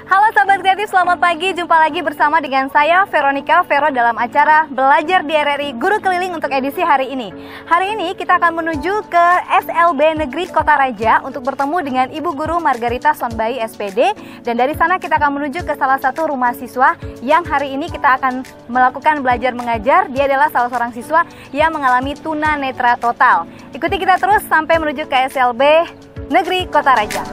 Halo sahabat kreatif, selamat pagi. Jumpa lagi bersama dengan saya Veronica Vero dalam acara Belajar di RRI Guru Keliling untuk edisi hari ini. Hari ini kita akan menuju ke SLB Negeri Kota Raja untuk bertemu dengan Ibu Guru Margarita Sonbai SPD. Dan dari sana kita akan menuju ke salah satu rumah siswa yang hari ini kita akan melakukan belajar mengajar. Dia adalah salah seorang siswa yang mengalami tunanetra total. Ikuti kita terus sampai menuju ke SLB Negeri Kota Raja.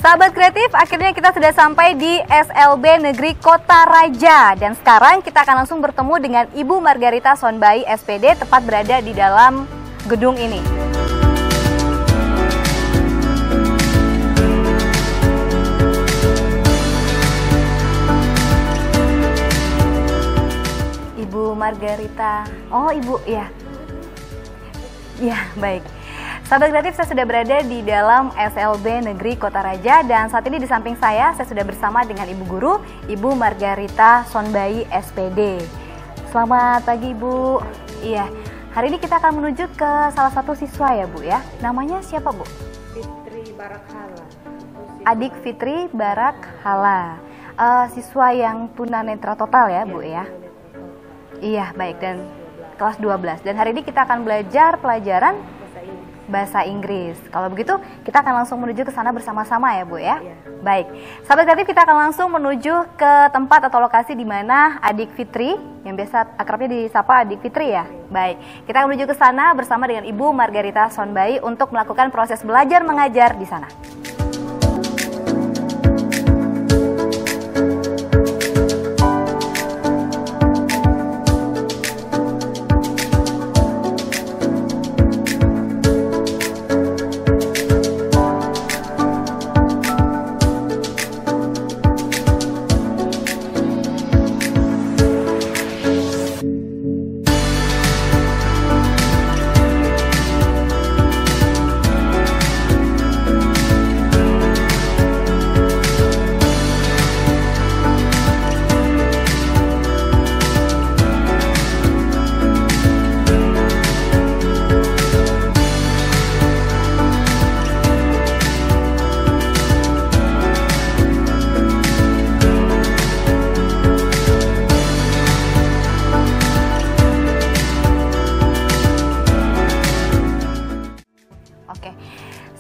Sahabat kreatif, akhirnya kita sudah sampai di SLB Negeri Kota Raja. Dan sekarang kita akan langsung bertemu dengan Ibu Margarita Sonbai SPD, tepat berada di dalam gedung ini. Ibu Margarita, oh Ibu, ya. Ya, baik. Sahabat kreatif, saya sudah berada di dalam SLB Negeri Kota Raja dan saat ini di samping saya sudah bersama dengan Ibu Guru, Ibu Margarita Sonbai SPD. Selamat pagi Ibu. Iya, hari ini kita akan menuju ke salah satu siswa ya Bu ya. Namanya siapa Bu? Fitri Barakhala. Adik Fitri Barakhala. Siswa yang tunanetra total ya Bu ya. Iya, baik, dan kelas 12. Dan hari ini kita akan belajar pelajaran bahasa Inggris. Kalau begitu, kita akan langsung menuju ke sana bersama-sama ya Bu ya. Baik, sahabat kreatif, kita akan langsung menuju ke tempat atau lokasi di mana adik Fitri, yang biasa akrabnya disapa adik Fitri ya. Baik, kita akan menuju ke sana bersama dengan Ibu Margarita Sonbai untuk melakukan proses belajar mengajar di sana.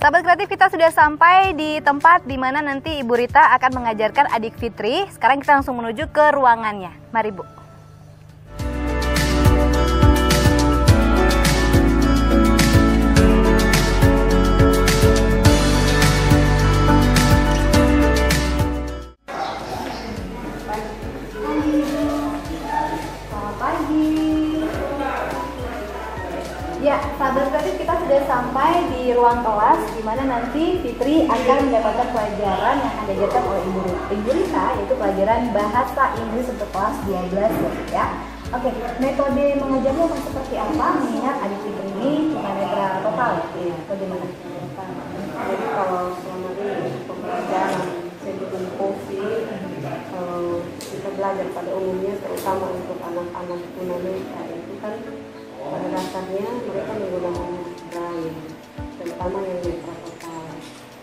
Sahabat kreatif, kita sudah sampai di tempat di mana nanti Ibu Rita akan mengajarkan adik Fitri. Sekarang kita langsung menuju ke ruangannya. Mari Bu. Selamat pagi. Ya, sahabat kreatif, kita sudah sampai di ruang kelas di mana nanti Fitri akan mendapatkan pelajaran yang akan diajarkan oleh Ibu Rita, yaitu pelajaran bahasa Inggris untuk kelas 12 ya. Oke, metode mengajarnya seperti apa? Mengingat adik Fitri ini tunanetra total ya. Bagaimana? Jadi kalau selama ini pembelajaran sebelum COVID, kita belajar pada umumnya, terutama untuk anak-anak tunanetra itu kan pada dasarnya mereka menggunakan braille, terutama yang netra total.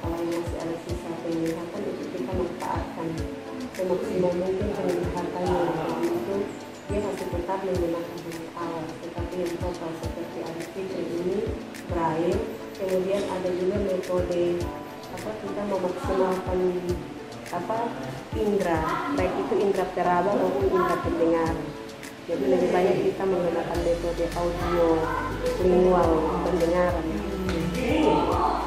Kalau yang masih ada sisa penglihatan itu kita manfaatkan semaksimal mungkin penglihatannya. Jadi itu dia masih tetap menggunakan huruf awal, tetapi yang total seperti adik Fitri ini braille. Kemudian ada juga metode kita memaksimalkan indera, baik itu indera teraba maupun indera pendengar. Jadi lebih banyak kita menggunakan metode audio lingual pendengaran.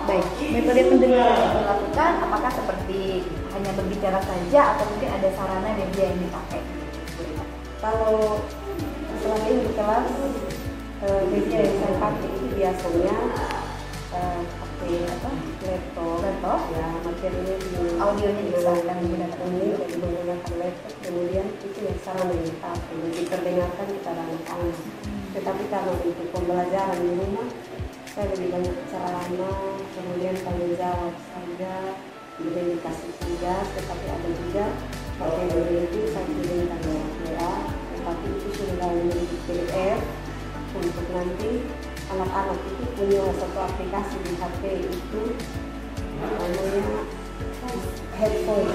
Baik, metode pendengaran yang dilakukan apakah seperti hanya berbicara saja atau mungkin ada sarana media yang dipakai? Kalau selama ini di kelas media yang saya pakai itu biasanya pakai laptop ya, materinya di Audionya menggunakan ini, jadi menggunakan laptop, kemudian itu yang sarana yang dipakai dan diperdengarkan kepada anak-anak. Tetapi kalau untuk pembelajaran di rumah saya lebih banyak ceramah, kemudian tanya jawab saja, kemudian dikasih tugas, tetapi ada juga materi itu saya kirimkan lewat WA, tetapi itu sudah menjadi PDF untuk nanti anak-anak itu punya satu aplikasi di HP itu namanya headphone.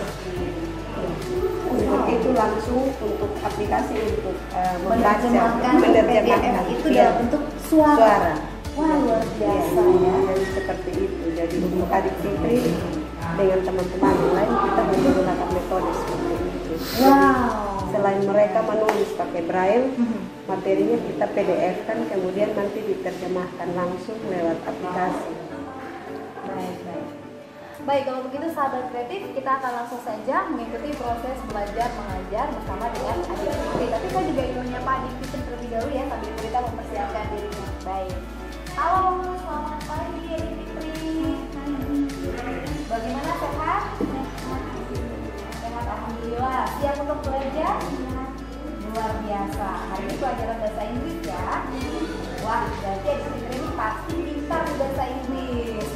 Untuk itu langsung untuk aplikasi untuk menerjemahkan PDF itu dalam bentuk suara. Wah, luar biasa ya. Jadi seperti itu. Jadi untuk adik Fitri dengan teman-teman yang lain kita menggunakan metode seperti itu. Wow. Selain mereka menulis pakai braille, materinya kita PDF kan, kemudian nanti diterjemahkan langsung lewat aplikasi. Baik, kalau begitu sahabat kreatif, kita akan langsung saja mengikuti proses belajar mengajar bersama dengan adik Fitri. Tapi saya juga ingin menyapa adik Fitri terlebih dahulu ya, sambil kita mempersiapkan dirinya. Baik. Halo, selamat pagi adik Fitri. Bagaimana, sehat? Sehat, alhamdulillah. Siap untuk belajar? Luar biasa. Hari ini pelajaran bahasa Inggris ya. Wah, berarti adik Fitri ini pasti pintar di bahasa Inggris.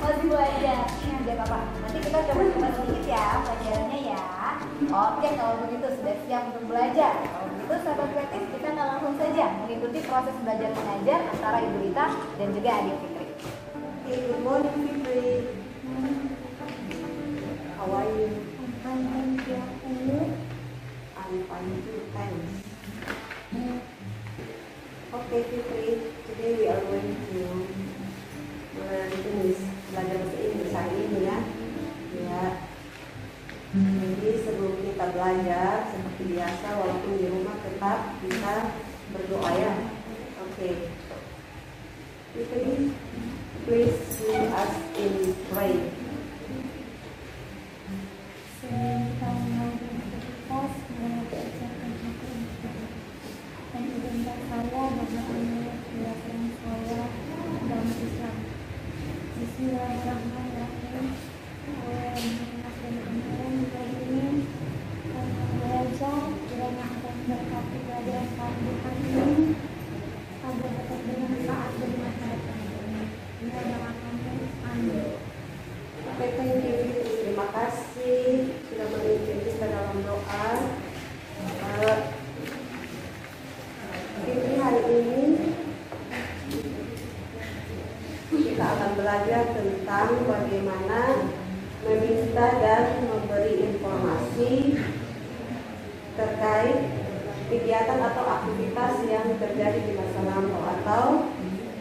Masih belajar. Tidak apa-apa. Nanti kita coba-coba sedikit ya pelajarannya ya. Oke, kalau begitu sudah siap untuk belajar. Kalau begitu sahabat kreatif, kita akan langsung saja mengikuti proses belajar mengajar antara Ibu Rita dan juga adik Fitri. Hey, good morning Fitri. How are you? I'm fine too, thanks. Okay Fitri, today we are going to learn English, belajar bahasa Inggris hari ini ya. Jadi sebelum kita belajar seperti biasa, walaupun di rumah tetap kita berdoa ya. Okay. Fitri, please lead us in prayer. Terima kasih sudah memimpin kita dalam doa. Fitri, hari ini kita akan belajar tentang bagaimana meminta dan memberi informasi terkait kegiatan atau aktivitas yang terjadi di masa lampau, atau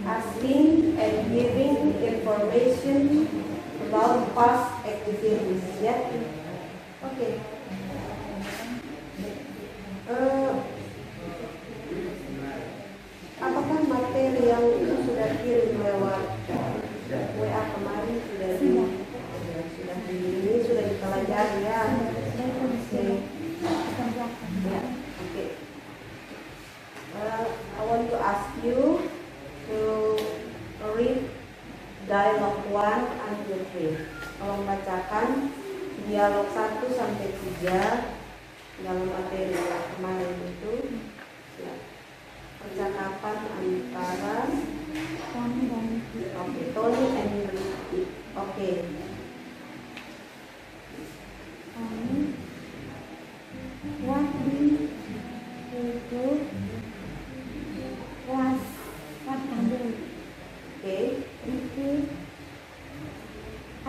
asking and giving information about past activities ya. Oke. Apakah materi yang itu sudah kirim lewat WA kemarin sudah dipelajari ya? Oke. I want to ask you to read dialog 1 until 3. Tolong bacakan dialog 1 sampai 3 dalam materi yang kemarin itu ya. Percakapan antara Tony and Ricky. Oke. What did you do last Saturday? Okay. Ricky, I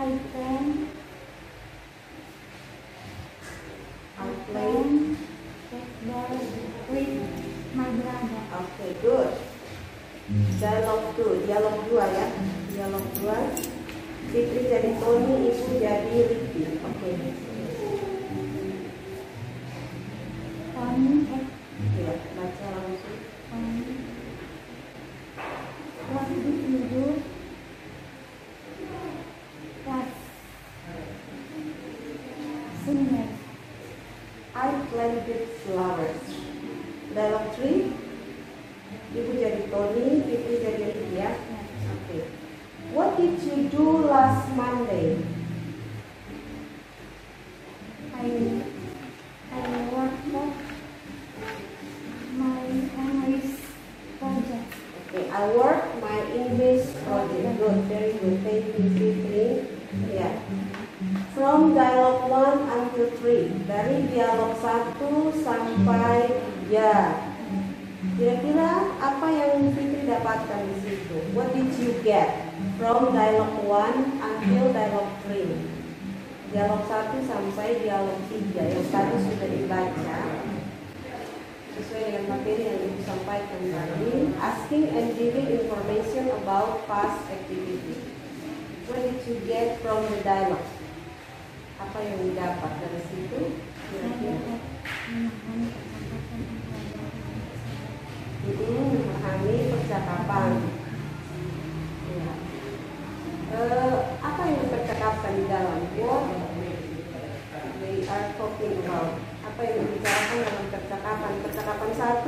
played football with my brother. Okay, good. Dialog 2 ya. Dialog 2. Fitri jadi Tony, Ibu jadi Ricky. Oke. Tony flowers. Dialog 3, Ibu jadi Tony, Fitri jadi Ricky ya. Oke. What did you do last Monday? I worked my English project. Okay, I work my English project. Good, very good. Thank you, Fitri. Ya. From dialog 1 until 3. Dari dialog 1 sampai 3. Kira-kira apa yang Fitri dapatkan di situ? What did you get from dialog 1 until dialog 3? Dialog 1 sampai dialog 3 yang tadi sudah dibaca. Sesuai dengan materi yang Ibu sampaikan tadi, asking and giving information about past activity. What did you get from the dialogue? Apa yang didapat dari situ? Kira-kira memahami percakapan. Ya. Apa yang dipercakapkan di dalam? What they are talking about? Apa yang dibicarakan dalam percakapan? Percakapan 1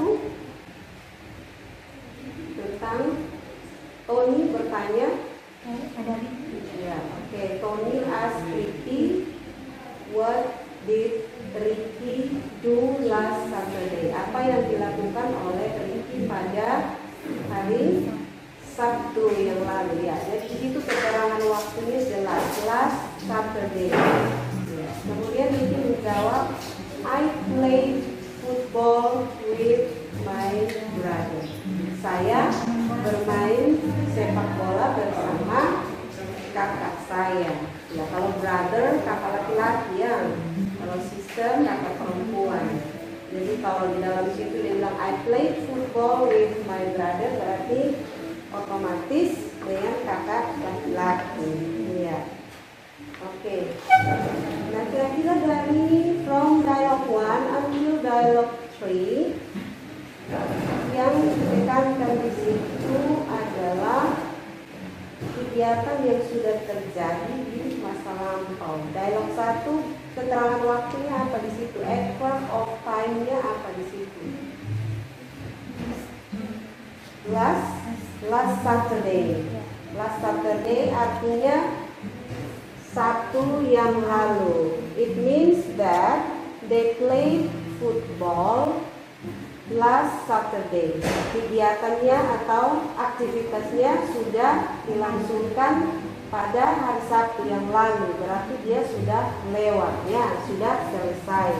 tentang Tony bertanya. Ya, oke. Tony asked Ricky, what did Ricky do last Saturday? Apa yang dilakukan oleh Ricky pada hari Sabtu yang lalu? Ya, jadi di situ keterangan waktunya jelas, last Saturday. Ya. Kemudian Ricky menjawab, I played football with my brother. Saya bermain sepak bola bersama kakak saya. Ya, kalau brother kakak laki-laki ya, kalau sister kakak perempuan. Jadi kalau di dalam situ dia bilang I played football with my brother, berarti otomatis dengan kakak laki-laki. Ya. Oke. Nah, kira-kira dari from dialog 1 until dialog 3 yang ditekankan di situ adalah kegiatan yang sudah terjadi di masa lampau. Dialog 1, keterangan waktunya apa di situ? Adverb of time-nya apa di situ? Last Saturday. Last Saturday artinya Sabtu yang lalu. It means that they played football last Saturday. Kegiatannya atau aktivitasnya sudah dilangsungkan pada hari Sabtu yang lalu. Berarti dia sudah lewat ya, sudah selesai.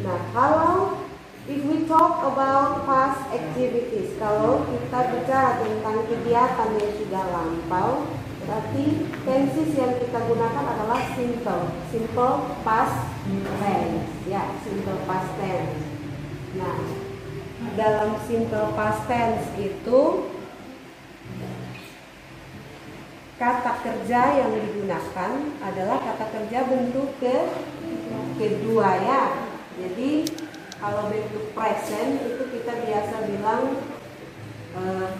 Nah, kalau if we talk about past activities, kalau kita bicara tentang kegiatan yang sudah lampau, berarti tenses yang kita gunakan adalah simple past tense. Ya, simple past tense. Nah, dalam simple past tense itu kata kerja yang digunakan adalah kata kerja bentuk kedua ya. Jadi kalau bentuk present itu kita biasa bilang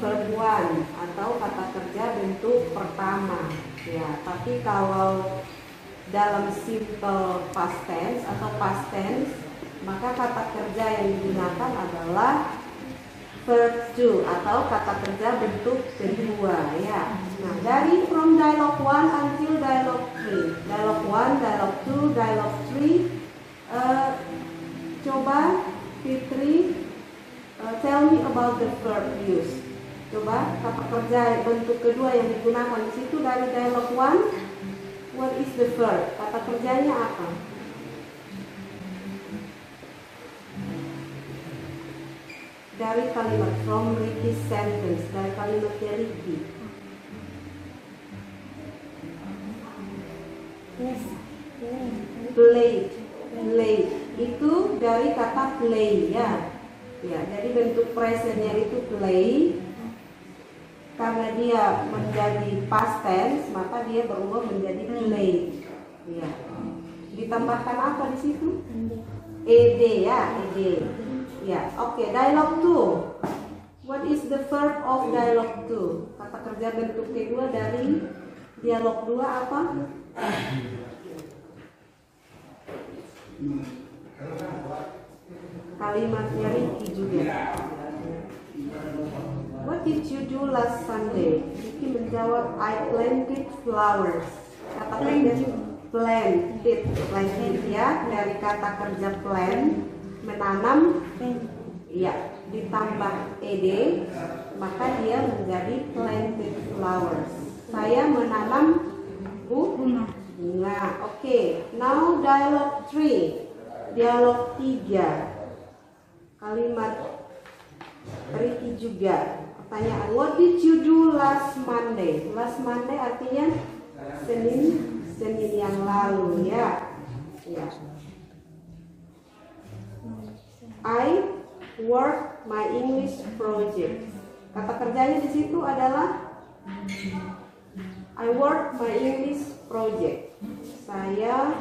verb one atau kata kerja bentuk pertama ya. Tapi kalau dalam simple past tense atau past tense, maka kata kerja yang digunakan adalah verb to atau kata kerja bentuk kedua ya. Nah, dari from dialog 1 until dialog 3, dialog 1, dialog 2, dialog 3, coba Fitri tell me about the verb use. Coba kata kerja bentuk kedua yang digunakan di situ dari dialog 1. What is the verb? Kata kerjanya apa? Dari kalimat from Ricky's sentence, dari kalimatnya Ricky. Play itu dari kata play ya. Ya, jadi bentuk presentnya itu play. Karena dia menjadi past tense, maka dia berubah menjadi play. Ya. Ditambahkan apa di situ? Ed ya, ed. Ya, oke. Dialog 2. What is the verb of dialog 2? Kata kerja bentuk kedua dari dialog 2 apa? kalimatnya Ricky juga. What did you do last Sunday? Ricky menjawab, I planted flowers. Kata kerja planted ya, dari kata kerja plant, menanam, ya, ditambah ed, maka dia menjadi planted flowers. Saya menanam bunga. Oke. Now dialog 3. Dialog 3. Kalimat Ricky juga. Pertanyaan, what did you do last Monday? Last Monday artinya Senin yang lalu ya. I work my English project. Kata kerjanya di situ adalah I work my English project. Saya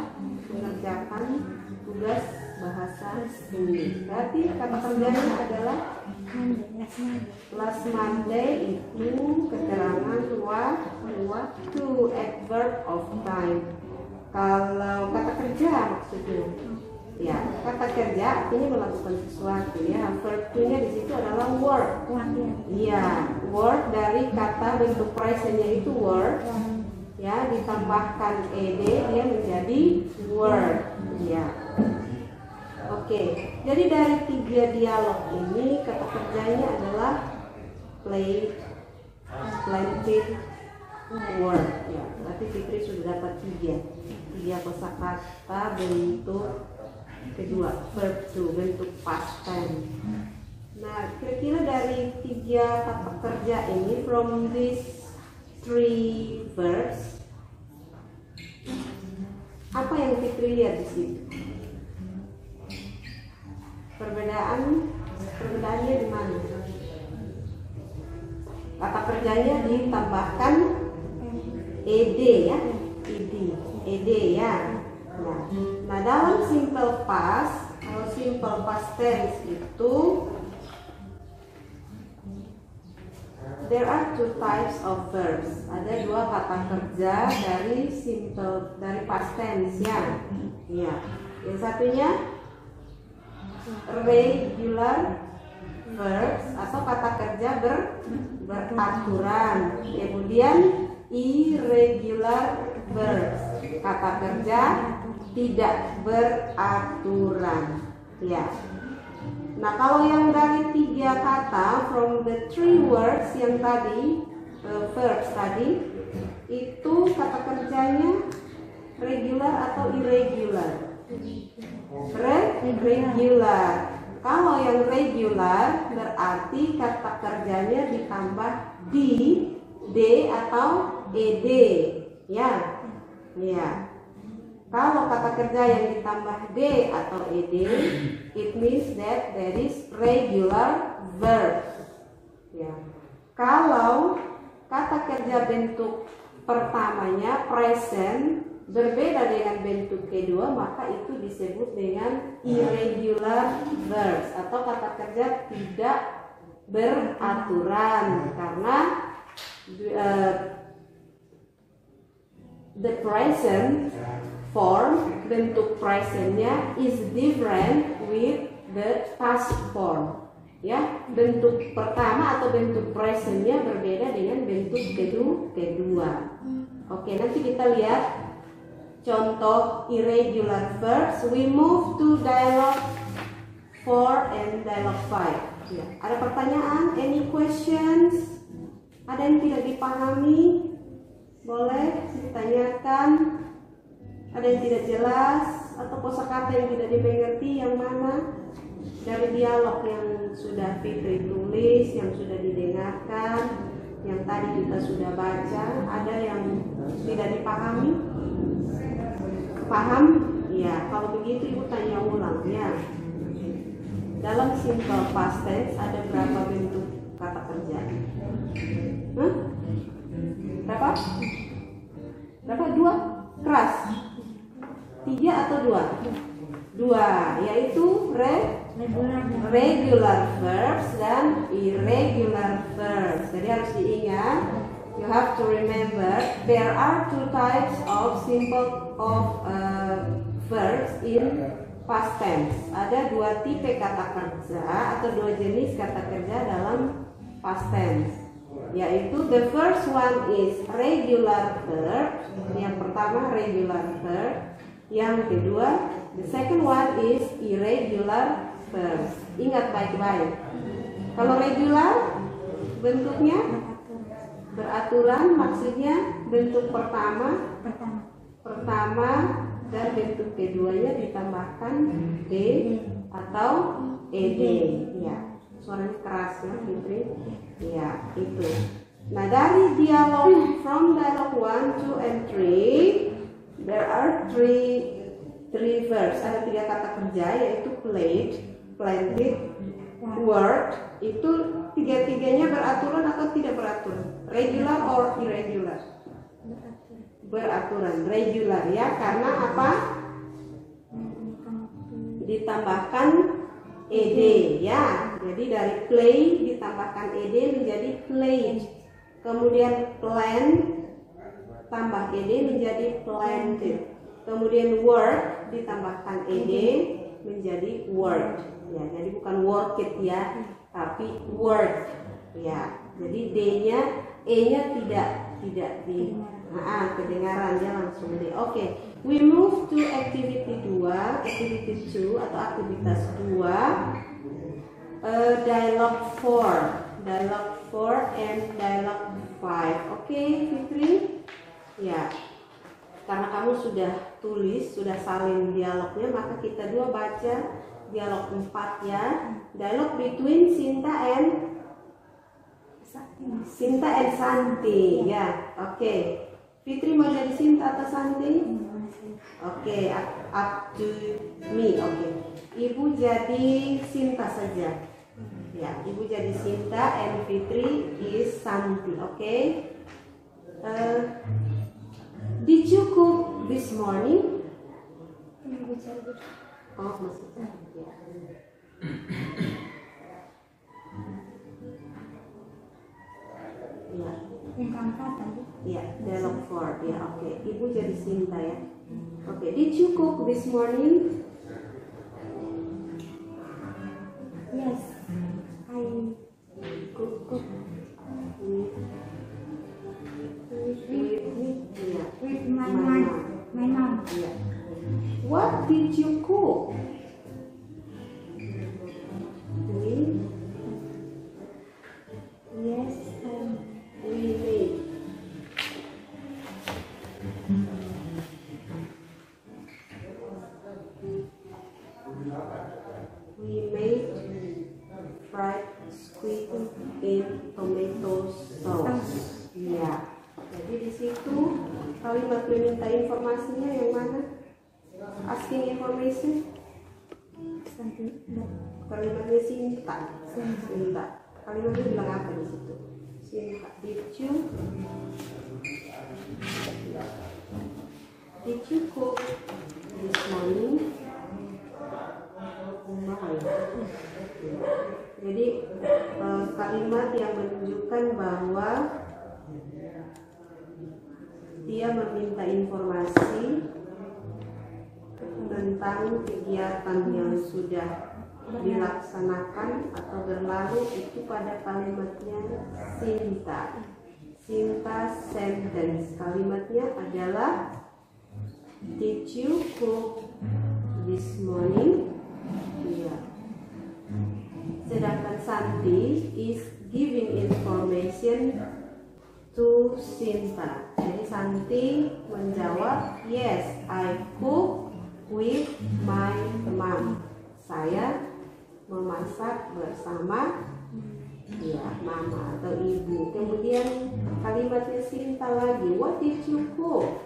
mengerjakan tugas bahasa Inggris. Berarti kata kerjanya adalah last Monday itu keterangan waktu, adverb of time. Kalau kata kerja maksudnya, ya kata kerja artinya melakukan sesuatu ya. Verb to-nya di situ adalah work. Iya, work dari kata bentuk presentnya itu work. Ya, ditambahkan ed dia menjadi word. Ya. Oke, jadi dari 3 dialog ini kata kerjanya adalah play, planted, word. Ya, berarti Fitri sudah dapat 3 kosakata bentuk kedua, verb to, bentuk past tense. Nah, kira-kira dari 3 kata kerja ini, from these 3 verbs, apa yang Fitri lihat di situ? Perbedaannya di mana? Kata kerjanya ditambahkan ed ya, ed ya. Nah, dalam simple past, kalau simple past tense itu there are 2 types of verbs. Ada 2 kata kerja dari past tense ya. Ya. Yang satunya regular verbs atau kata kerja beraturan. Kemudian irregular verbs, kata kerja tidak beraturan. Ya. Nah, kalau yang dari 3 kata, from the 3 words yang tadi, verbs tadi, itu kata kerjanya regular atau irregular? Regular. Kalau yang regular berarti kata kerjanya ditambah d atau ed, ya. Ya. Kalau kata kerja yang ditambah d atau ed, it means that there is regular verb. Ya. Kalau kata kerja bentuk pertamanya present berbeda dengan bentuk kedua, maka itu disebut dengan irregular verbs atau kata kerja tidak beraturan, karena the present form, bentuk presentnya is different with the past form. Ya, bentuk pertama atau bentuk presentnya berbeda dengan bentuk kedua. Oke, nanti kita lihat contoh irregular verbs. We move to dialogue 4 and dialogue 5. Ya, ada pertanyaan? Any questions? Ada yang tidak dipahami? Boleh ditanyakan. Ada yang tidak jelas atau kosakata yang tidak dimengerti, yang mana? Dari dialog yang sudah Fitri tulis, yang sudah didengarkan, yang tadi kita sudah baca, ada yang tidak dipahami? Paham? Ya, kalau begitu Ibu tanya ulang ya. Dalam simple past tense ada berapa bentuk kata kerja? Berapa? 2? Keras? 3 atau 2? 2, yaitu regular verbs dan irregular verbs. Jadi harus diingat, you have to remember there are 2 types of simple verbs in past tense. Ada dua tipe kata kerja atau dua jenis kata kerja dalam past tense, yaitu the first one is regular verb. Yang pertama regular verb. Yang kedua, the second one is irregular verb. Ingat baik-baik. Kalau regular bentuknya beraturan, maksudnya bentuk pertama dan bentuk keduanya ditambahkan d atau ed. Ya, suaranya keras ya, Fitri. Ya, itu. Nah, dari dialog from dialog 1, 2, and 3, there are three verbs. Ada 3 kata kerja, yaitu played, planted, worked. Itu tiga-tiganya beraturan atau tidak beraturan? Regular or irregular? Beraturan, regular ya, karena apa? Ditambahkan ed ya. Jadi dari play ditambahkan ed menjadi played. Kemudian plan tambah ed menjadi planted. Kemudian work ditambahkan ed menjadi worked. Ya, jadi bukan work it ya, tapi work ya. Jadi d-nya, e-nya tidak di kedengaran, dia langsung d. Oke, we move to activity 2 atau aktivitas 2, dialogue 4 and dialogue 5. Oke, Fitri? Ya. Karena kamu sudah tulis, sudah salin dialognya, maka kita dua baca dialog 4 ya. Dialog between Sinta and Santi ya. Oke. Fitri mau jadi Sinta atau Santi? Oke, up to me. Oke. Ibu jadi Sinta saja. Ya, ibu jadi Sinta and Fitri is Santi. Oke. Did you cook this morning? Oh, maksudnya ya. Ya. Ya, dialog 4 ya. Oke, ibu jadi Sinta ya. Oke, did you cook this morning? Yes, I cook with my mom. Yeah. What did you cook? Yes, We made. We made fried squid in tomato sauce. Ya. Jadi di situ kalimat meminta informasinya yang mana? Asking information. Kalimatnya Sinta. Kalimatnya bilang apa di situ? Sinta. Did you cook this morning? Jadi kalimat yang menunjukkan bahwa dia meminta informasi tentang kegiatan yang sudah dilaksanakan atau berlalu, itu pada kalimatnya Sinta. Sinta sentence. Kalimatnya adalah did you cook this morning? Iya. Sedangkan Santi is giving information to Sinta. Jadi Santi menjawab, yes, I cook with my mom. Saya memasak bersama ya mama atau ibu. Kemudian kalimatnya Sinta lagi, what did you cook?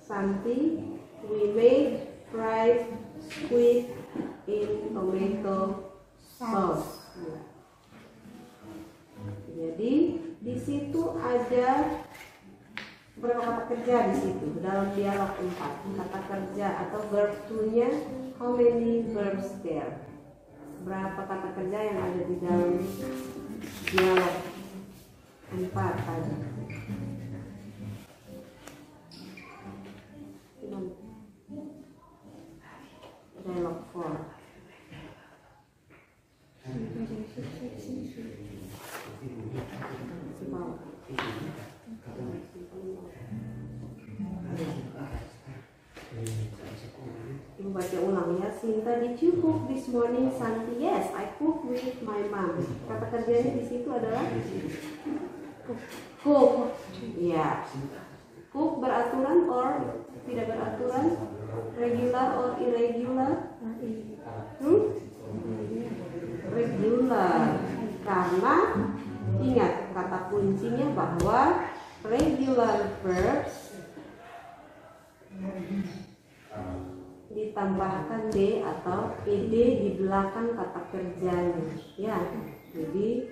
Santi, we made fried squid in tomato sauce. Ya. Jadi di situ ada berapa kata kerja di situ dalam dialog 4. Kata kerja atau verb to-nya, how many verbs there? Berapa kata kerja yang ada di dalam dialog 4 tadi? Sinta, did you cook this morning, Santi? Yes, I cook with my mom. Kata kerjanya di situ adalah cook. Ya. Cook beraturan or tidak beraturan? Regular or irregular? Regular. Karena ingat kata kuncinya bahwa regular verbs ditambahkan D atau ed di belakang kata kerjanya. Ya, jadi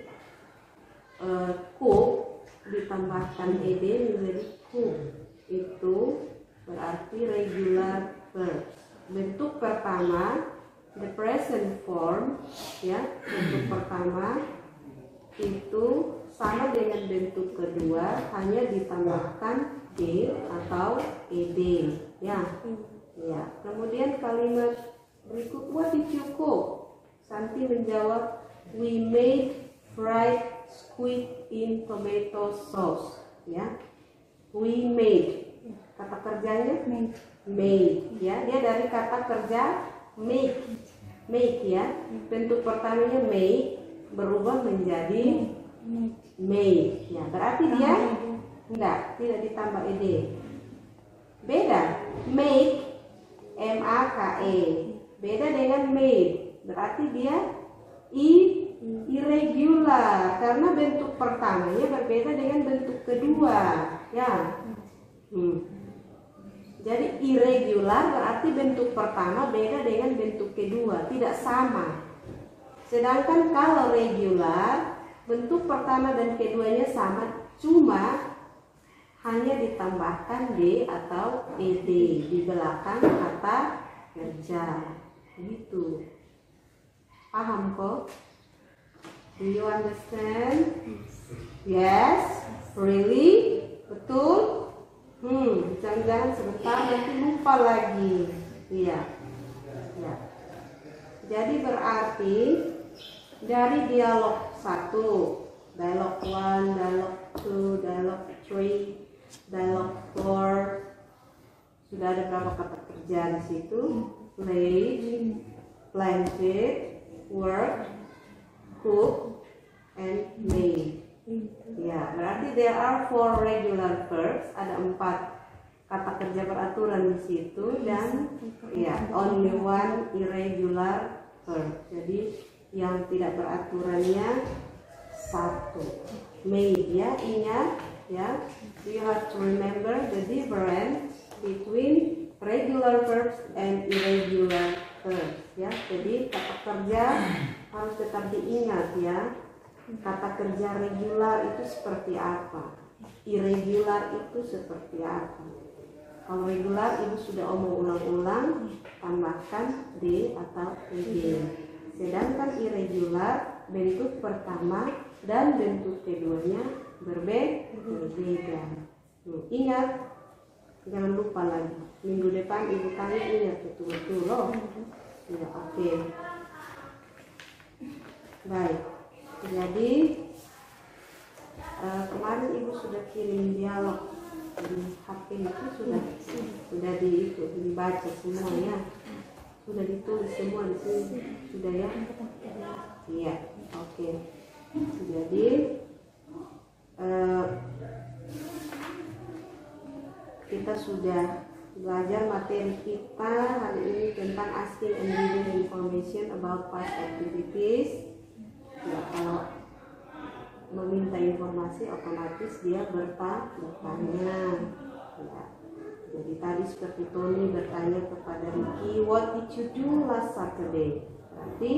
cook ditambahkan ed menjadi cook, itu berarti regular verb. Bentuk pertama the present form, ya, bentuk pertama itu sama dengan bentuk kedua, hanya ditambahkan d atau ed, ya. Ya, kemudian kalimat berikut, what did you cook? Santi menjawab, we made fried squid in tomato sauce. Ya, we made. Kata kerjanya made. Ya, dia dari kata kerja make. Make, ya. Bentuk pertamanya make berubah menjadi made. Ya, berarti dia tidak ditambah ed. Beda, make M-A-K-E beda dengan made, berarti dia irregular karena bentuk pertamanya berbeda dengan bentuk kedua, ya. Jadi irregular berarti bentuk pertama beda dengan bentuk kedua, tidak sama. Sedangkan kalau regular bentuk pertama dan keduanya sama, cuma hanya ditambahkan D atau ed di belakang kata kerja. Gitu. Paham kok? Do you understand? Yes? Really? Betul? Jangan-jangan sebentar nanti lupa lagi. Iya. Ya. Jadi berarti dari dialog 1, dialog 1, dialog 2, dialog 3, dialog 4, sudah ada berapa kata kerja di situ? Played, planted, worked, cooked, and made. Ya, berarti there are 4 regular verbs, ada 4 kata kerja beraturan di situ, dan ya only 1 irregular verb. Jadi yang tidak beraturannya 1. Made, ya, ingat. Ya, you have to remember the difference between regular verbs and irregular verbs. Ya, jadi kata kerja harus tetap diingat, ya. Kata kerja regular itu seperti apa? Irregular itu seperti apa? Kalau regular ibu sudah omong ulang-ulang, tambahkan d atau ed. Sedangkan irregular bentuk pertama dan bentuk keduanya berbeda. Ingat, jangan lupa lagi. Minggu depan ibu tanya, ingat betul-betul loh. Ya, oke. Baik. Jadi kemarin ibu sudah kirim dialog di HP itu sudah dibaca semua, ya. Sudah ditulis semua di sini, sudah, ya. Iya, oke. Jadi kita sudah belajar materi kita hari ini tentang asking and giving information about past activities. Ya, kalau meminta informasi otomatis dia bertanya. Ya. Jadi tadi seperti Tony bertanya kepada Ricky, what did you do last Saturday? Berarti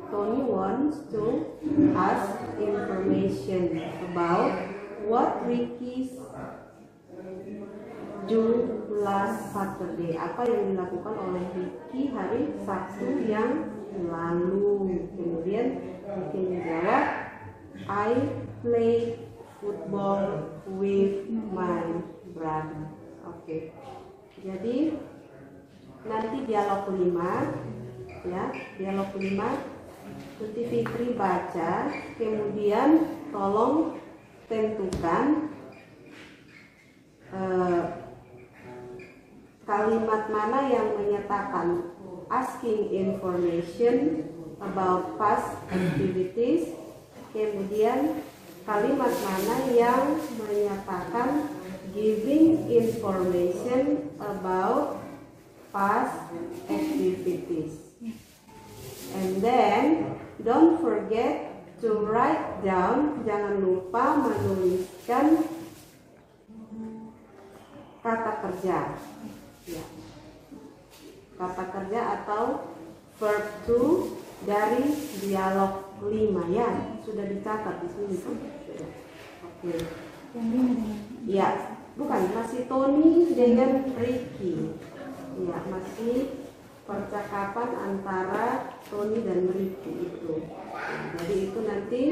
Tony wants to ask information about what Ricky do last Saturday. Apa yang dilakukan oleh Ricky hari Sabtu yang lalu. Kemudian Ricky menjawab, I play football with my brother. Oke. Jadi nanti dialog 5, ya, dialog 5 Tuti Fitri baca, kemudian tolong tentukan kalimat mana yang menyatakan asking information about past activities. Kemudian kalimat mana yang menyatakan giving information about past activities. And then don't forget to write down, jangan lupa menuliskan kata kerja. Ya. Kata kerja atau verb to dari dialog 5 ya. Sudah dicatat di sini kan? Oke. Ya, bukan masih Tony dengan Ricky. Ya, masih percakapan antara Tony dan Ricky itu. Jadi itu nanti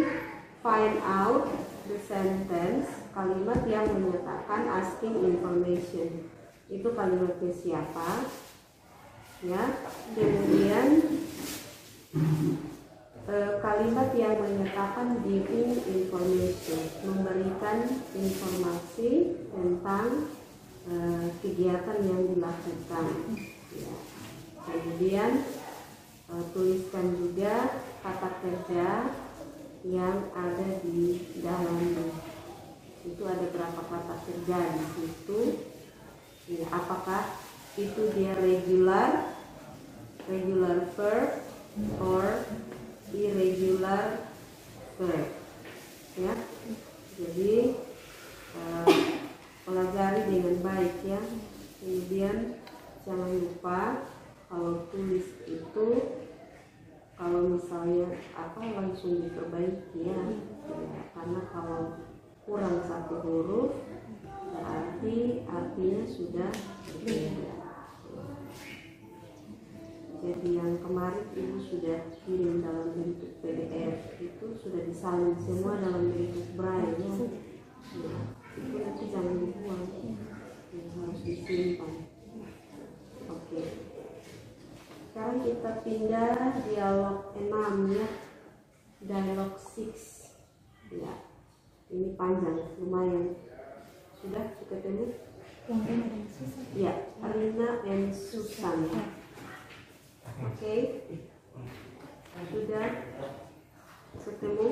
find out the sentence, kalimat yang menyatakan asking information. Itu kalimatnya siapa? Ya. Kemudian kalimat yang menyatakan giving information, memberikan informasi tentang kegiatan yang dilakukan. Ya. Kemudian tuliskan juga kata kerja yang ada di dalamnya. Itu ada berapa kata kerja di situ? Ya, apakah itu dia regular verb or irregular verb? Ya, jadi pelajari dengan baik ya. Kemudian jangan lupa kalau tulis itu, kalau misalnya langsung diperbaiki ya, karena kalau kurang satu huruf berarti artinya sudah berbeda. Jadi yang kemarin ibu sudah kirim dalam bentuk PDF itu sudah disalin semua dalam bentuk braille ya. Nah, itu nanti jangan dibuang, harus disimpan. Oke. Sekarang kita pindah dialog 6 ya. Dialog 6. Ya. Ini panjang, lumayan. Sudah ketemu? Yang Rina dan Susan. Ya, Rina and Susan. Oke. Sudah ketemu?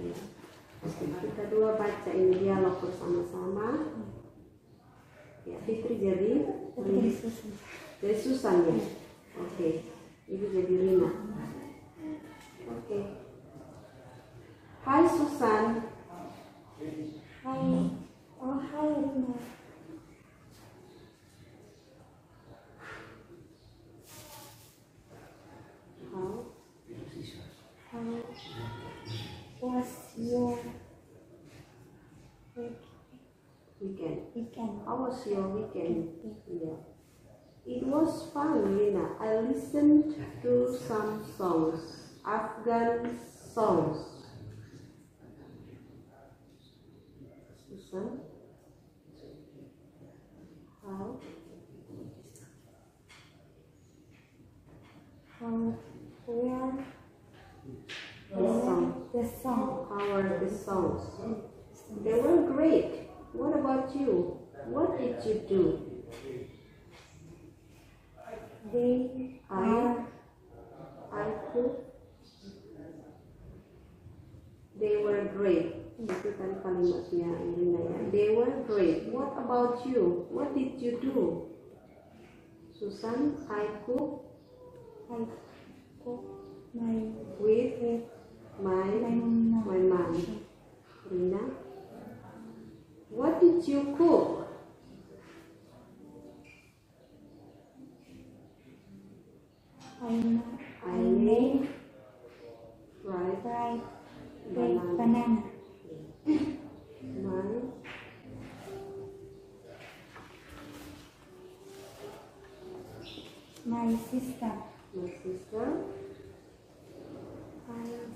Ya. Kita dua baca ini dialog bersama-sama. Ya, Fitri jadi Susan. dari Susan ya. Oke. Ibu jadi Rina. Oke. Hai Susan. Hai. Oh, hai Rina. How was your weekend? How was your weekend? Yeah. It was fun, Rina. I listened to some songs, Afghan songs. Susan, how? Where The song. How are the songs? They were great. What about you? What did you do? I cooked. They were great. Itu kan kalimatnya Irina ya. They were great. What about you? What did you do? Susan, I cooked with my mom. Rina, what did you cook? I made fried banana. My sister also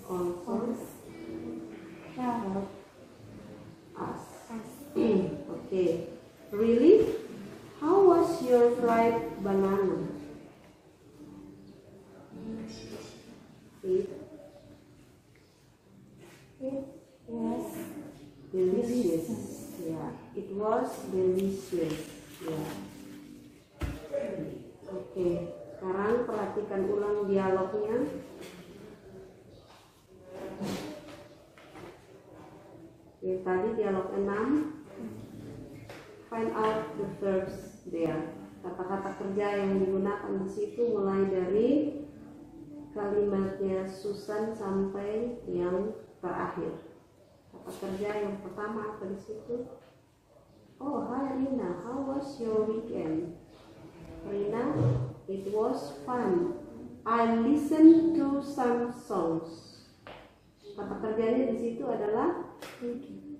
helped us. us. Okay. Really? How was your fried banana? It was delicious. Yeah, it was delicious. Yeah. Okay. perhatikan ulang dialognya. Yang tadi dialog 6. Find out the verbs there. Kata-kata kerja yang digunakan di situ mulai dari kalimatnya Susan sampai yang terakhir. Kata kerja yang pertama apa di situ? Oh, hi Rina, how was your weekend? Rina, it was fun. I listened to some songs. Kata kerjanya di situ adalah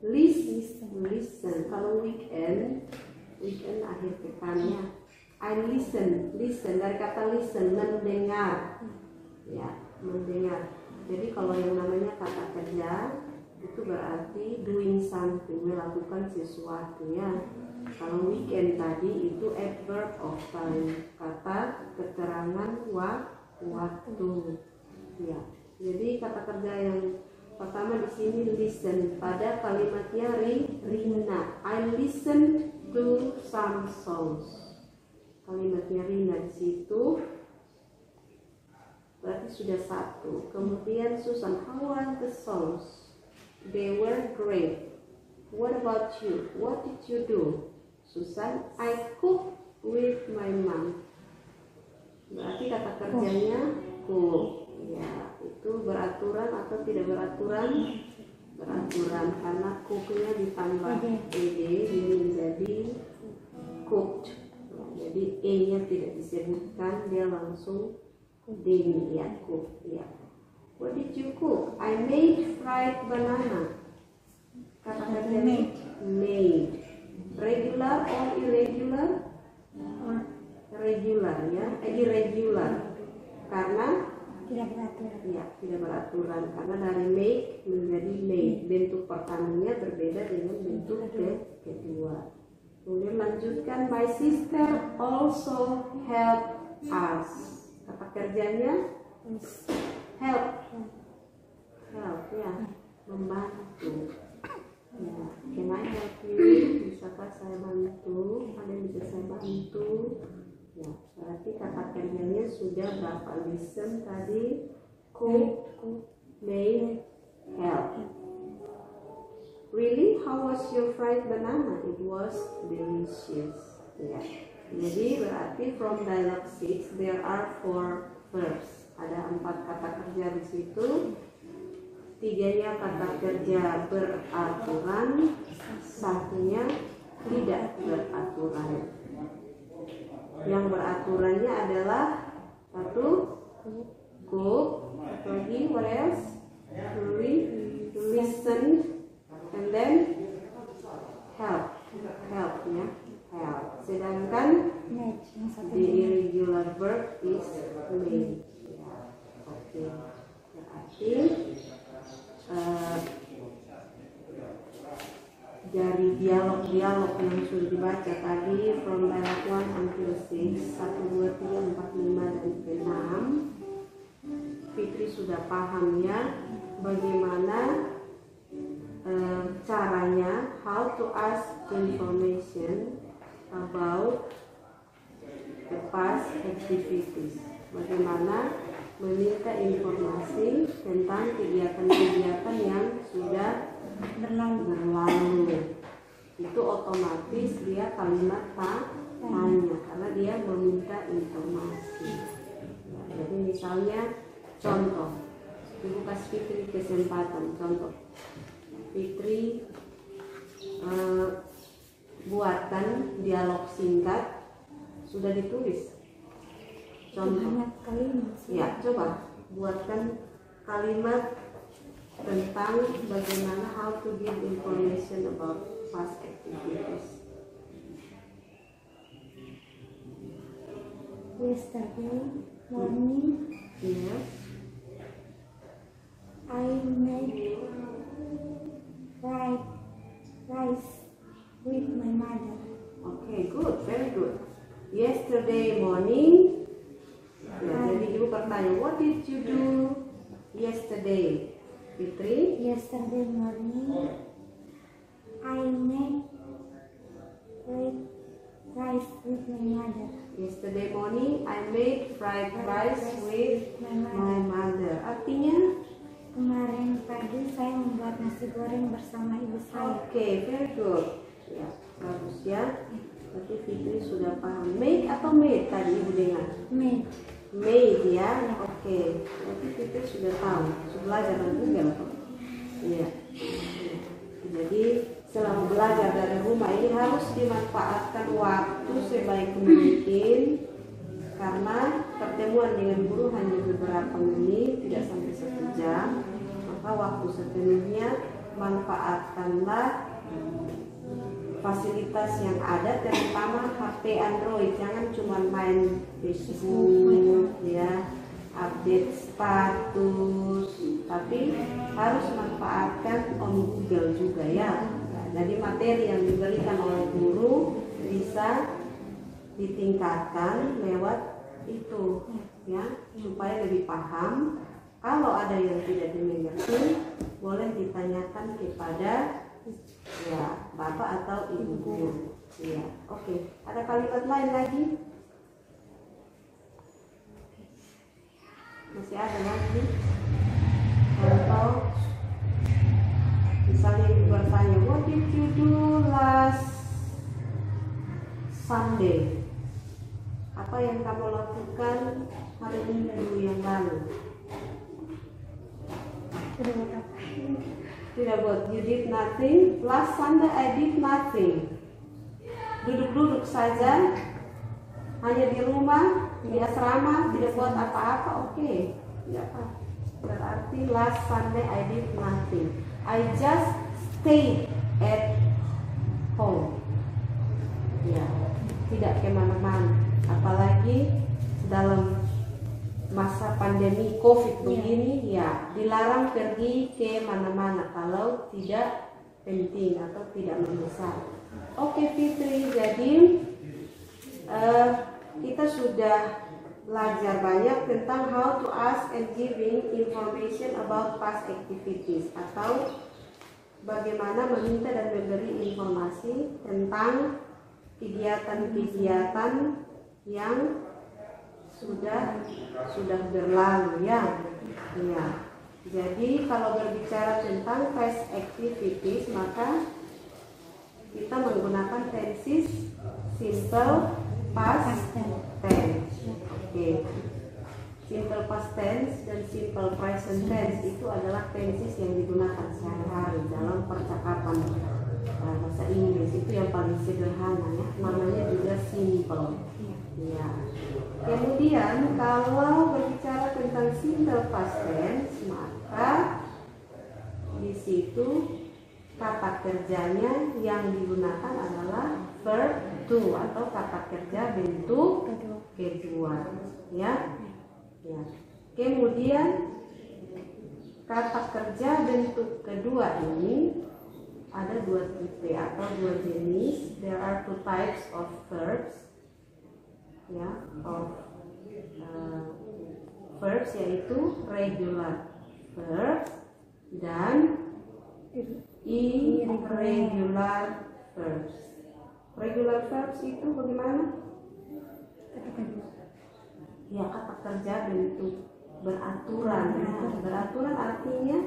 listen. Kalau weekend akhir pekannya. I listen dari kata listen, mendengar. Ya, mendengar. Jadi kalau yang namanya kata kerja itu berarti doing something, melakukan sesuatu ya. Kalau weekend tadi itu adverb of time, kata keterangan waktu. Ya. Jadi kata kerja yang pertama di sini listen, pada kalimatnya Rina. I listen to some songs. Kalimatnya Rina di situ berarti sudah satu. Kemudian Susan, how are the songs? They were great. What about you? What did you do? Susan, I cook with my mom. Berarti kata kerjanya cook. Ya, itu beraturan atau tidak beraturan? Beraturan, karena cooknya ditambah ed ini menjadi cooked. Jadi e-nya tidak disebutkan, dia langsung d ya, cook ya. What did you cook? I made fried banana. Kata kerjanya made. Regular or irregular? Regular ya, irregular. Karena tidak beraturan. ya, tidak beraturan karena dari make menjadi made. Bentuk pertamanya berbeda dengan bentuk kedua. Kemudian lanjutkan, my sister also help us. Kata kerjanya help ya, membantu. Ya, can I help you? Bisakah saya bantu? Ada yang bisa saya bantu? Ya, berarti kata kerjanya sudah berapa? Listen tadi, cook, make, help. Really? How was your fried banana? It was delicious. Ya. Jadi berarti from dialogue 6 there are 4 verbs. Ada 4 kata kerja di situ. 3-nya kata kerja beraturan, 1-nya tidak beraturan. Yang beraturannya adalah 1 cook, lagi what else? Listen, and then help ya, help. Sedangkan the irregular verb is made. Ya, oke. Berarti dari dialog-dialog yang sudah dibaca tadi from dialog 1 until 6, 1, 2, 3, 4, 5 dan 6, Fitri sudah paham ya bagaimana caranya, how to ask information about the past activities, bagaimana meminta informasi tentang kegiatan-kegiatan yang sudah berlalu. Itu otomatis dia kalimat tanya karena dia meminta informasi. Jadi misalnya contoh, Ibu kasih Fitri kesempatan contoh. Fitri buatkan dialog singkat, sudah ditulis. Contoh. Ya, coba buatkan kalimat tentang bagaimana how to give information about past activities. Yesterday morning, Yes. I made fried rice with my mother. Okay, good, very good. Yesterday morning. Ya, jadi ibu bertanya, what did you do yesterday? Fitri? Yesterday morning, I made fried rice with my mother. Yesterday morning I made fried rice with my mother. Artinya? Kemarin pagi saya membuat nasi goreng bersama ibu saya. Oke, very good. Ya, bagus ya. Berarti Fitri sudah paham. Make atau made tadi ibu dengar? Made. Made ya. Oke. Berarti Fitri sudah tahu. Sudah belajar dan Google kok. Iya. Jadi selama belajar dari rumah ini harus dimanfaatkan waktu sebaik mungkin, karena pertemuan dengan guru hanya beberapa menit, tidak sampai 1 jam. Maka waktu sepenuhnya manfaatkanlah fasilitas yang ada, terutama HP Android. Jangan cuma main Facebook ya, update status, tapi harus manfaatkan on Google juga ya. Jadi materi yang diberikan oleh guru bisa ditingkatkan lewat itu ya, supaya lebih paham. Kalau ada yang tidak dimengerti, boleh ditanyakan kepada ya bapak atau ibu guru. Ya, oke. Ada kalimat lain lagi? Masih ada lagi? Atau misalnya ibu bertanya, what did you do last Sunday? Apa yang kamu lakukan hari Minggu yang lalu? Tidak buat. You did nothing. Last Sunday I did nothing. Duduk-duduk saja, hanya di rumah, di asrama, tidak buat apa-apa. Oke. Tidak apa. Berarti last Sunday I did nothing. I just stayed at home. Ya, tidak kemana-mana. Apalagi dalam masa pandemi COVID begini, ya dilarang pergi ke mana-mana kalau tidak penting atau tidak mendesak. Oke Fitri, jadi kita sudah belajar banyak tentang how to ask and giving information about past activities, atau bagaimana meminta dan memberi informasi tentang kegiatan-kegiatan yang sudah berlalu ya. Ya. Jadi kalau berbicara tentang past activities, maka kita menggunakan tenses simple past tense. Oke. Simple past tense dan simple present tense itu adalah tenses yang digunakan sehari-hari dalam percakapan bahasa Inggris. Itu yang paling sederhana ya. Namanya juga simple. Ya. Kemudian kalau berbicara tentang simple past tense, maka di situ kata kerjanya yang digunakan adalah verb to atau kata kerja bentuk kedua, ya. Ya. Kemudian kata kerja bentuk kedua ini ada 2 tipe atau 2 jenis. There are 2 types of verbs. Ya, verbs yaitu regular verbs dan irregular verbs. Regular verbs itu bagaimana? Ya, kata kerja bentuk beraturan. Beraturan artinya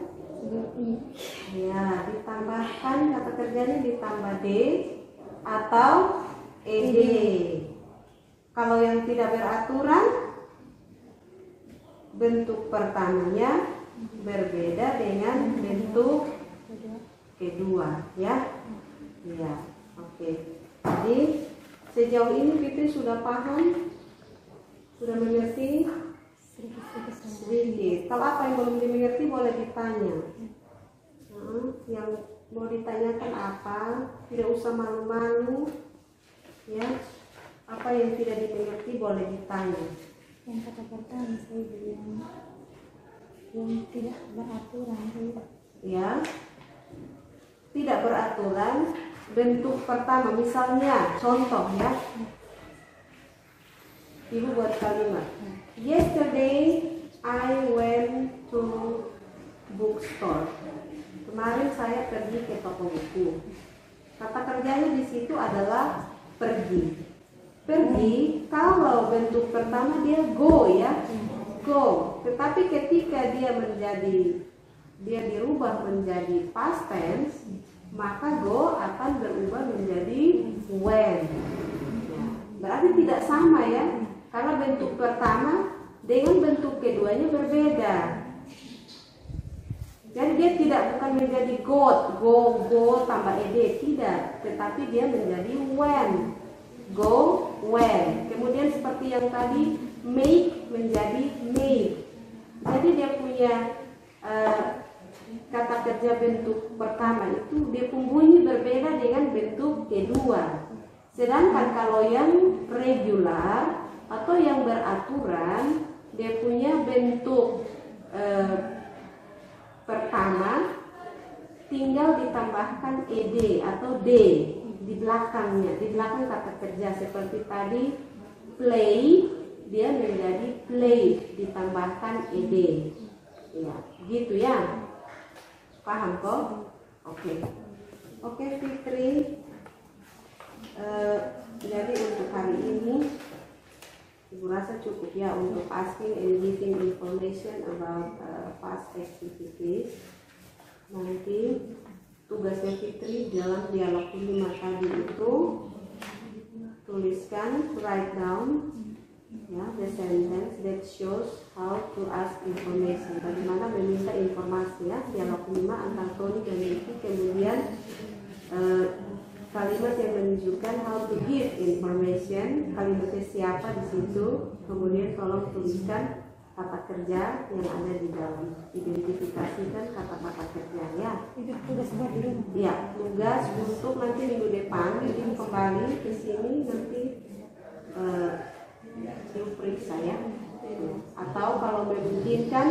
ya ditambahkan kata kerjanya ditambah d atau ed. Kalau yang tidak beraturan, bentuk pertamanya berbeda dengan bentuk kedua, ya. Ya, oke. Jadi sejauh ini Fitri sudah paham, sudah mengerti sedikit. Kalau apa yang belum dimengerti boleh ditanya. Yang mau ditanyakan apa? Tidak usah malu-malu, ya. Apa yang tidak dimengerti boleh ditanya. Yang kata pertama saya bilang yang tidak beraturan. Ya, tidak beraturan. Bentuk pertama, misalnya contoh ya. Ibu buat kalimat. Yesterday I went to bookstore. Kemarin saya pergi ke toko buku. Kata kerjanya di situ adalah pergi. pergi. Kalau bentuk pertama dia go ya, go. Tetapi ketika dia dirubah menjadi past tense, maka go akan berubah menjadi when. Ya, berarti tidak sama ya, karena bentuk pertama dengan bentuk keduanya berbeda. Jadi dia bukan menjadi go tambah ed, tidak, tetapi dia menjadi when, go when. Kemudian seperti yang tadi, make menjadi made. Jadi dia punya kata kerja bentuk pertama itu dia bunyi berbeda dengan bentuk kedua. Sedangkan kalau yang regular atau yang beraturan, dia punya bentuk pertama tinggal ditambahkan ed atau d di belakangnya, di belakang kata kerja. Seperti tadi play, dia menjadi played ditambahkan ed. Ya, gitu ya. Paham kok? Oke Fitri. Jadi untuk hari ini Ibu rasa cukup ya untuk asking and giving information about past activities. Nanti tugasnya Fitri dalam dialog 5 tadi itu tuliskan, write down ya, the sentence that shows how to ask information. Bagaimana meminta informasi ya, dialog 5 antara Tony dan Vicky. Kemudian kalimat yang menunjukkan how to give information, kalimatnya siapa di situ. Kemudian tolong tuliskan kata kerja yang ada di dalam, identifikasikan kata-kata kerja ya. Itu tugas buat di rumah. Ya, tugas untuk nanti minggu depan bikin kembali ke sini, nanti diperiksa ya. Atau kalau memungkinkan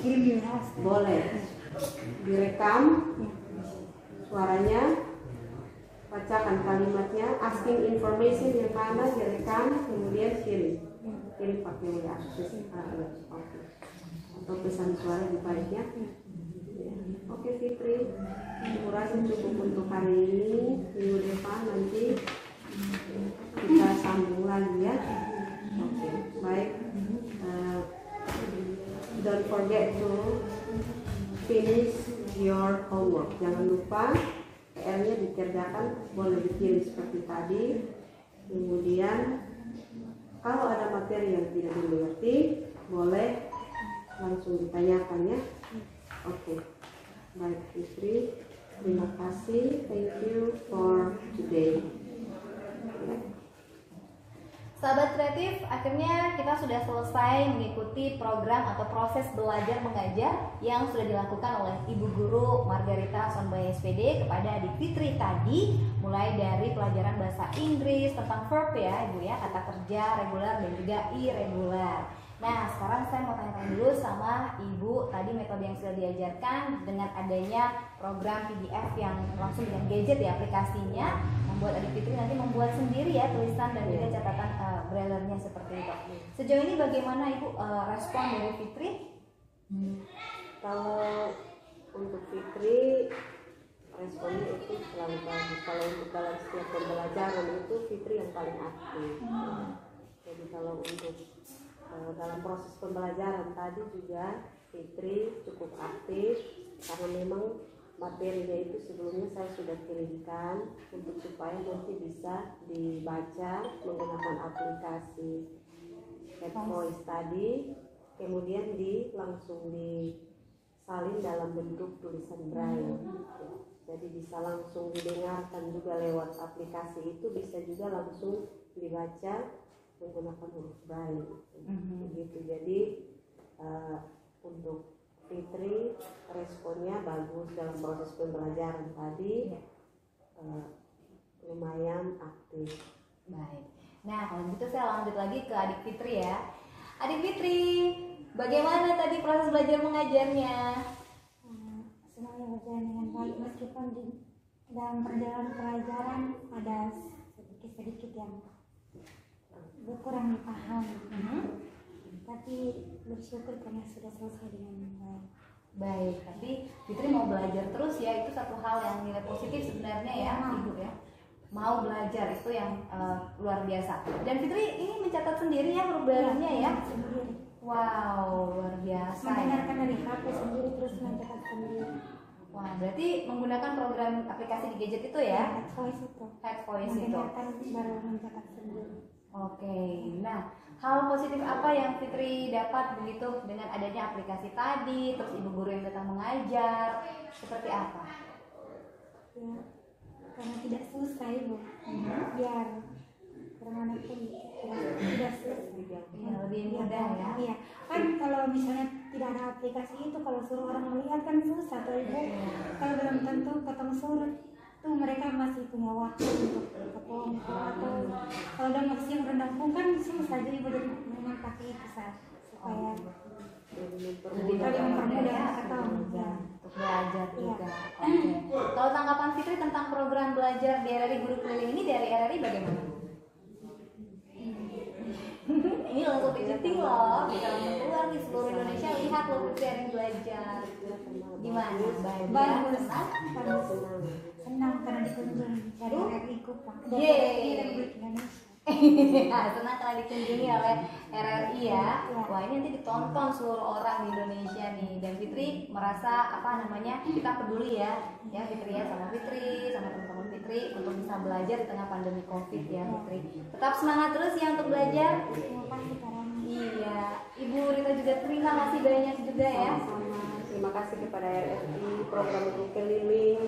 Kirim di WhatsApp. boleh direkam suaranya, bacakan kalimatnya, asking information yang mana direkam, kemudian kirim pakai WA atau pesan suara di baiknya. Oke Fitri, aku rasa cukup untuk hari ini. Minggu depan nanti kita sambung lagi ya. Oke, baik. Don't forget to finish your homework. Jangan lupa PR-nya dikerjakan, boleh dikirim seperti tadi. Kemudian kalau ada materi yang tidak dimengerti, boleh langsung ditanyakan ya. Oke, baik Fitri, terima kasih. Thank you for today. Sahabat kreatif, akhirnya kita sudah selesai mengikuti program atau proses belajar mengajar yang sudah dilakukan oleh Ibu Guru Margarita Sonbaya SPD kepada adik Fitri tadi, mulai dari pelajaran bahasa Inggris tentang verb ya Ibu ya, kata kerja reguler dan juga irregular. Nah, sekarang saya mau tanya-tanya dulu sama Ibu, tadi metode yang sudah diajarkan dengan adanya program PDF yang langsung dengan gadget ya aplikasinya, membuat adik Fitri nanti membuat sendiri ya tulisan dan juga catatan braille-nya seperti itu. Sejauh ini bagaimana Ibu respon dari Fitri? Kalau untuk Fitri responnya itu selalu bagus. Kalau untuk dalam setiap pembelajaran itu Fitri yang paling aktif. Jadi kalau untuk dalam proses pembelajaran tadi juga Fitri cukup aktif, karena memang materinya itu sebelumnya saya sudah kirimkan untuk supaya nanti bisa dibaca menggunakan aplikasi Chat Voice tadi, kemudian langsung disalin dalam bentuk tulisan braille. Jadi bisa langsung didengarkan juga lewat aplikasi itu, bisa juga langsung dibaca menggunakan huruf braille. Begitu. Jadi untuk Fitri responnya bagus dalam proses pembelajaran tadi, lumayan aktif. Baik. Nah, kalau gitu saya lanjut lagi ke adik Fitri ya. Adik Fitri, bagaimana tadi proses belajar mengajarnya? Semuanya berjalan dengan baik, meskipun di dalam perjalanan pelajaran ada sedikit-sedikit yang kurang dipahami. Tapi bersyukur karena sudah selesai dengan baik. Baik, tapi Fitri mau belajar terus ya, itu satu hal yang nilai positif sebenarnya ya, Ibu ya. mau belajar, itu yang luar biasa. Dan Fitri ini mencatat sendiri ya huruf braillenya ya? Sendiri. Wow, luar biasa. Mendengarkan dari HP sendiri terus mencatat sendiri. Wah, berarti menggunakan program aplikasi di gadget itu ya? Head voice itu. Head voice itu. Mendengarkan baru mencatat sendiri. Oke, nah hal positif apa yang Fitri dapat begitu dengan adanya aplikasi tadi, terus ibu guru yang datang mengajar, seperti apa? Ya, karena tidak susah Ibu. Biar bagaimanapun tidak susah. Ya, lebih mudah ya. Iya, kan kalau misalnya tidak ada aplikasi itu, kalau suruh orang melihat kan susah tuh Ibu. Kalau belum tentu ketemu surat tuh mereka masih punya waktu untuk ketemu, atau kalau udah mau siang rendang pun kan susah, jadi Ibu jadi memang pakai itu supaya Lebih mempermudah ya, ketemu. ya, untuk belajar Iya. juga. Oke. Kalau tanggapan Fitri tentang program belajar di RRI Guru Keliling ini dari RRI bagaimana? Ini langsung diceting loh, bisa langsung keluar di seluruh Indonesia, lihat loh Fitri ada yang belajar. Gimana? Bagus, Senang? senang karena dikunjungi dari RRI Kupang, dari Yeay. RRI Republik Indonesia. Senang karena dikunjungi oleh RRI ya. Iya. Wah, ini nanti ditonton seluruh orang di Indonesia nih. Dan Fitri merasa kita peduli ya Fitri ya, sama Fitri, sama teman-teman Fitri untuk bisa belajar di tengah pandemi COVID ya Fitri. Tetap semangat terus ya untuk belajar. Terima kasih Karani. Iya, Ibu Rita juga terima kasih banyak juga ya. Sama-sama. Terima kasih kepada RRI program Guru Keliling.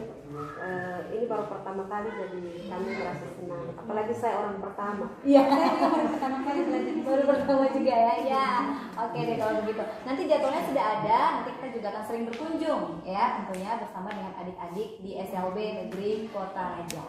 Ini baru pertama kali, jadi kami merasa senang. Apalagi saya orang pertama. Iya. Saya juga baru pertama kali belajar di Baru pertama juga ya. Ya. Oke deh kalau begitu. Nanti jadwalnya sudah ada, nanti kita juga akan sering berkunjung ya, tentunya bersama dengan adik-adik di SLB Negeri Kota Raja.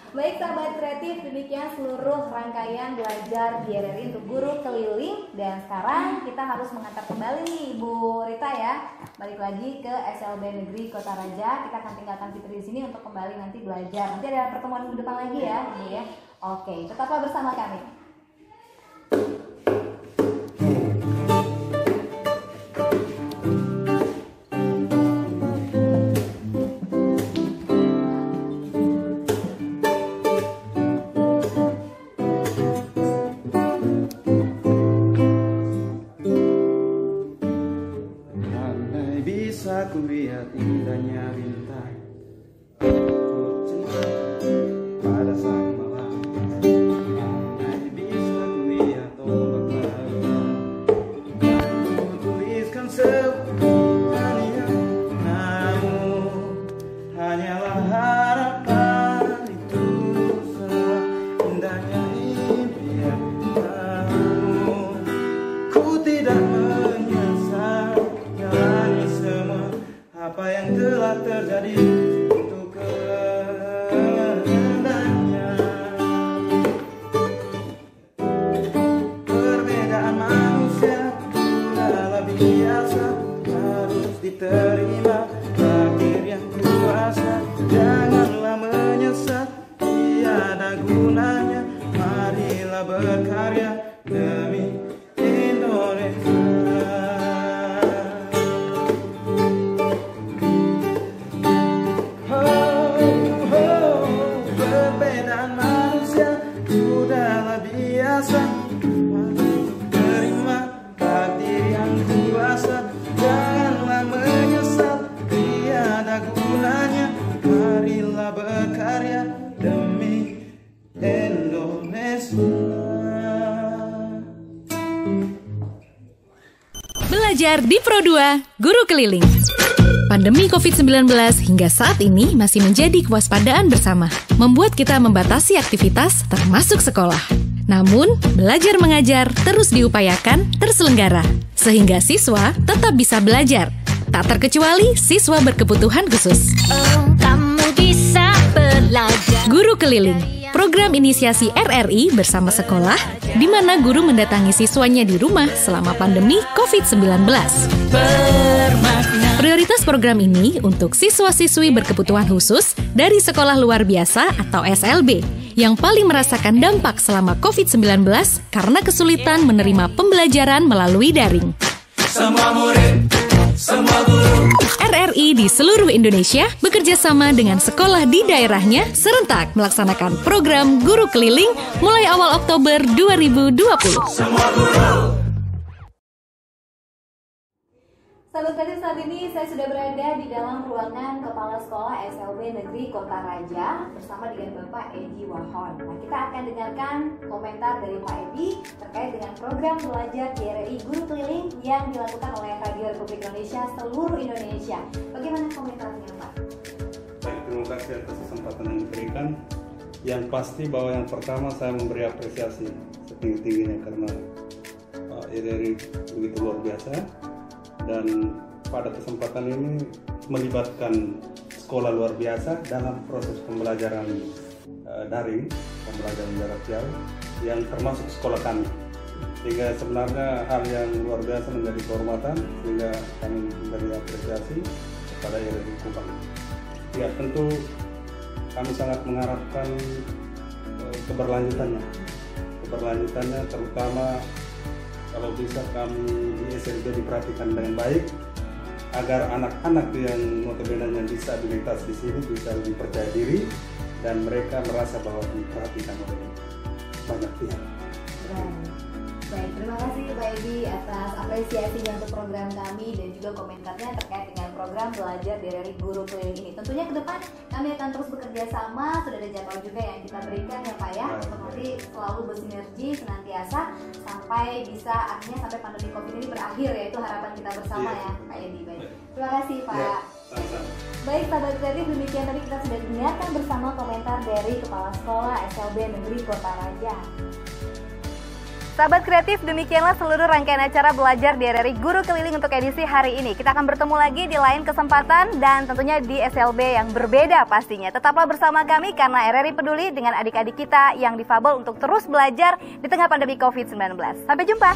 Baik sahabat kreatif, demikian seluruh rangkaian belajar di RRI untuk guru keliling. Dan sekarang kita harus mengantar kembali nih Ibu Rita ya, balik lagi ke SLB Negeri Kota Raja. Kita akan tinggalkan Fitri di sini untuk kembali nanti belajar. Nanti ada pertemuan minggu depan lagi ya, Ibu ya. Oke, tetaplah bersama kami. Andai bisa ku lihat indahnya bintang, ku cinta pada sang malam. Andai bisa ku lihat ombak lautan, dan ku tuliskan semuanya. Namun hanyalah harapan itu semua indahnya impian. Namun ku tidak menyesal jalani semua apa yang telah terjadi untuk kehendaknya. Perbedaan manusia sudahlah biasa, harus diterima takdir yang kuasa. Janganlah menyesal, tiada gunanya. Marilah berkarya demi Indonesia. Perbedaan manusia sudahlah biasa, terima takdir yang kuasa. Janganlah menyesal, tiada gunanya. Marilah berkarya demi Indonesia. Belajar di Pro2 Guru Keliling. Pandemi COVID-19 hingga saat ini masih menjadi kewaspadaan bersama, membuat kita membatasi aktivitas termasuk sekolah. Namun, belajar mengajar terus diupayakan terselenggara, sehingga siswa tetap bisa belajar. Tak terkecuali siswa berkebutuhan khusus. Kamu bisa belajar. Guru Keliling, program inisiasi RRI bersama sekolah, di mana guru mendatangi siswanya di rumah selama pandemi COVID-19. Prioritas program ini untuk siswa-siswi berkebutuhan khusus dari sekolah luar biasa atau SLB yang paling merasakan dampak selama COVID-19 karena kesulitan menerima pembelajaran melalui daring. Semua murid RRI di seluruh Indonesia bekerja sama dengan sekolah di daerahnya serentak melaksanakan program Guru Keliling mulai awal Oktober 2020. Sahabat kreatif, saat ini saya sudah berada di dalam ruangan Kepala Sekolah SLB Negeri Kota Raja bersama dengan Bapak Edi Wahon. Nah, kita akan dengarkan komentar dari Pak Edi terkait dengan program belajar di RRI Guru Keliling yang dilakukan oleh Radio Republik Indonesia seluruh Indonesia. Bagaimana komentarnya, Pak? Baik, terima kasih atas kesempatan yang diberikan. Yang pasti bahwa yang pertama saya memberi apresiasi setinggi-tingginya karena Pak RRI begitu luar biasa. Dan pada kesempatan ini melibatkan sekolah luar biasa dalam proses pembelajaran daring, pembelajaran jarak jauh yang termasuk sekolah kami. Sehingga sebenarnya hal yang luar biasa menjadi kehormatan sehingga kami memberi apresiasi kepada RRI Kupang. Ya, tentu kami sangat mengharapkan keberlanjutannya terutama kalau bisa kami di SLB diperhatikan dengan baik agar anak-anak yang notabene disabilitas di sini bisa lebih percaya diri dan mereka merasa bahwa diperhatikan oleh banyak pihak. Baik, terima kasih Pak Edi atas apresiasinya untuk program kami dan juga komentarnya terkait dengan program belajar dari Guru Keliling ini. Tentunya ke depan kami akan terus bekerja sama, sudah ada jadwal juga yang kita berikan ya Pak ya, untuk nanti selalu bersinergi senantiasa sampai bisa artinya sampai pandemi COVID ini berakhir ya, itu harapan kita bersama ya Pak Edi. Baik, terima kasih Pak. Baik, sahabat kreatif, demikian tadi kita sudah dengarkan bersama komentar dari Kepala Sekolah SLB Negeri Kota Raja. Sahabat kreatif, demikianlah seluruh rangkaian acara belajar di RRI Guru Keliling untuk edisi hari ini. Kita akan bertemu lagi di lain kesempatan dan tentunya di SLB yang berbeda pastinya. Tetaplah bersama kami karena RRI peduli dengan adik-adik kita yang difabel untuk terus belajar di tengah pandemi COVID-19. Sampai jumpa!